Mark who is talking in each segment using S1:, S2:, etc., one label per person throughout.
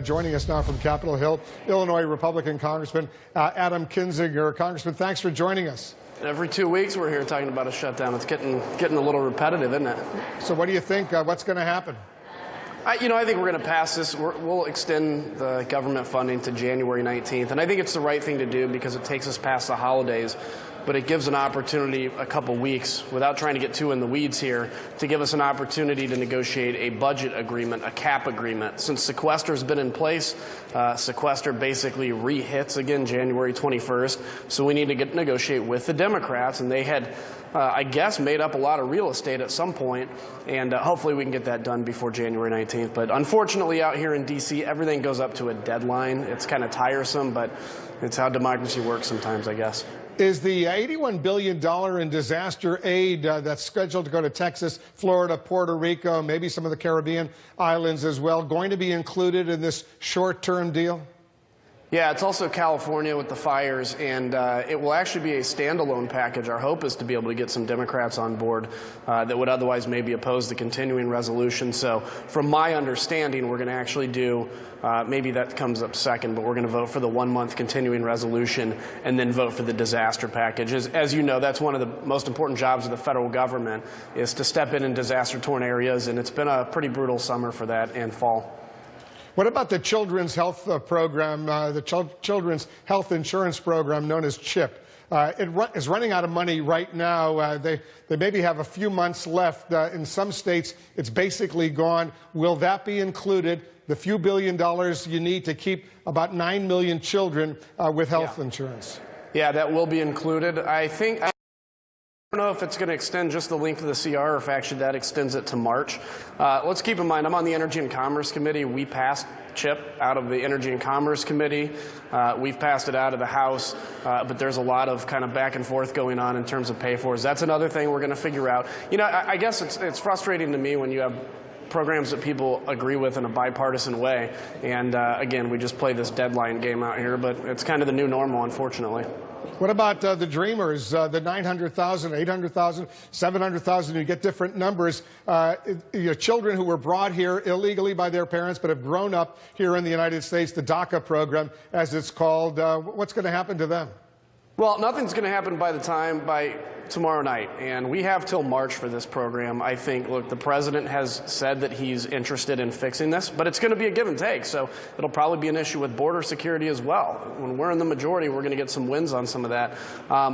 S1: Joining us now from Capitol Hill, Illinois Republican Congressman Rep Kinzinger. Congressman, thanks for joining us.
S2: Every 2 weeks we're here talking about a shutdown. It's getting a little repetitive, isn't it?
S1: So what do you think? What's going to happen?
S2: I think we're going to pass this. We'll extend the government funding to January 19th, and I think it's the right thing to do because it takes us past the holidays. But it gives an opportunity, a couple weeks, without trying to get too in the weeds here, to give us an opportunity to negotiate a budget agreement, a cap agreement. Since sequester's been in place, sequester basically re-hits again January 21st. So we need to negotiate with the Democrats, and they had, I guess, made up a lot of real estate at some point, and hopefully we can get that done before January 19th. But unfortunately, out here in D.C., everything goes up to a deadline. It's kind of tiresome, but it's how democracy works sometimes, I guess.
S1: Is the $81 billion in disaster aid that's scheduled to go to Texas, Florida, Puerto Rico, maybe some of the Caribbean islands as well, going to be included in this short-term deal?
S2: Yeah, it's also California with the fires, and it will actually be a standalone package. Our hope is to be able to get some Democrats on board that would otherwise maybe oppose the continuing resolution. So from my understanding, we're going to actually do, maybe that comes up second, but we're going to vote for the 1-month continuing resolution and then vote for the disaster package. As you know, that's one of the most important jobs of the federal government, is to step in disaster-torn areas, and it's been a pretty brutal summer for that and fall.
S1: What about the Children's Health Program, the Children's Health Insurance Program known as CHIP? It is running out of money right now. They maybe have a few months left. In some states, it's basically gone. Will that be included? The few $billion you need to keep about 9 million children with health insurance.
S2: Yeah, that will be included. I don't know if it's going to extend just the length of the CR or if actually that extends it to March. Let's keep in mind, I'm on the Energy and Commerce Committee. We passed CHIP out of the Energy and Commerce Committee. We've passed it out of the House, but there's a lot of kind of back and forth going on in terms of pay-fors. That's another thing we're going to figure out. You know, I guess it's frustrating to me when you have programs that people agree with in a bipartisan way. And again, we just play this deadline game out here, but it's kind of the new normal, unfortunately.
S1: What about the dreamers, the 900,000, 800,000, 700,000? You get different numbers. Children who were brought here illegally by their parents but have grown up here in the United States, the DACA program, as it's called. What's going to happen to them?
S2: Well, nothing's going to happen by tomorrow night, and we have till March for this program. I think, look, the president has said that he's interested in fixing this, but it's going to be a give and take, so it'll probably be an issue with border security as well. When we're in the majority, we're going to get some wins on some of that.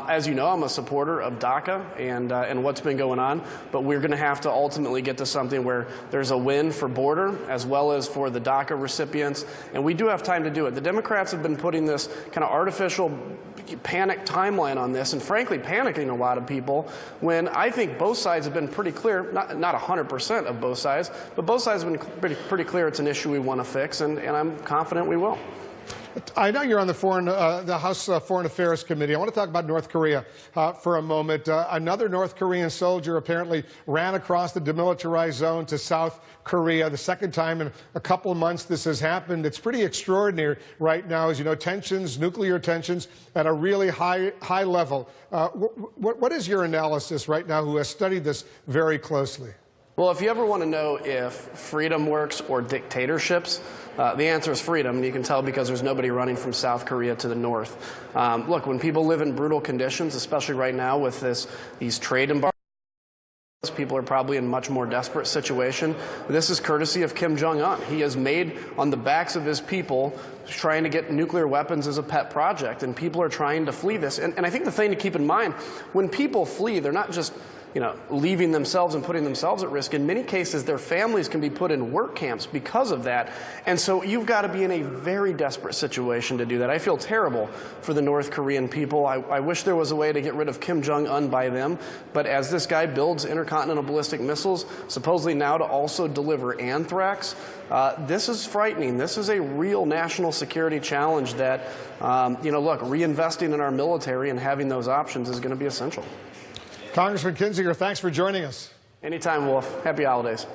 S2: As you know, I'm a supporter of DACA and what's been going on, but we're going to have to ultimately get to something where there's a win for border as well as for the DACA recipients, and we do have time to do it. The Democrats have been putting this kind of artificial panic timeline on this, and frankly panicking a lot of people, when I think both sides have been pretty clear, not 100% of both sides, but both sides have been pretty clear it's an issue we want to fix, and I'm confident we will.
S1: I know you're on the House Foreign Affairs Committee. I want to talk about North Korea for a moment. Another North Korean soldier apparently ran across the demilitarized zone to South Korea. The second time in a couple of months this has happened. It's pretty extraordinary right now, as you know, tensions, nuclear tensions at a really high level. What is your analysis right now, who has studied this very closely?
S2: Well, if you ever want to know if freedom works or dictatorships, the answer is freedom, and you can tell because there's nobody running from South Korea to the north. Look, when people live in brutal conditions, especially right now with these trade embargoes, people are probably in a much more desperate situation. This is courtesy of Kim Jong-un. He has made on the backs of his people trying to get nuclear weapons as a pet project, and people are trying to flee this. And I think the thing to keep in mind, when people flee, they're not just leaving themselves and putting themselves at risk. In many cases, their families can be put in work camps because of that. And so you've got to be in a very desperate situation to do that. I feel terrible for the North Korean people. I wish there was a way to get rid of Kim Jong-un by them. But as this guy builds intercontinental ballistic missiles, supposedly now to also deliver anthrax, this is frightening. This is a real national security challenge that, look, reinvesting in our military and having those options is going to be essential.
S1: Congressman Kinzinger, thanks for joining us.
S2: Anytime, Wolf. Happy holidays.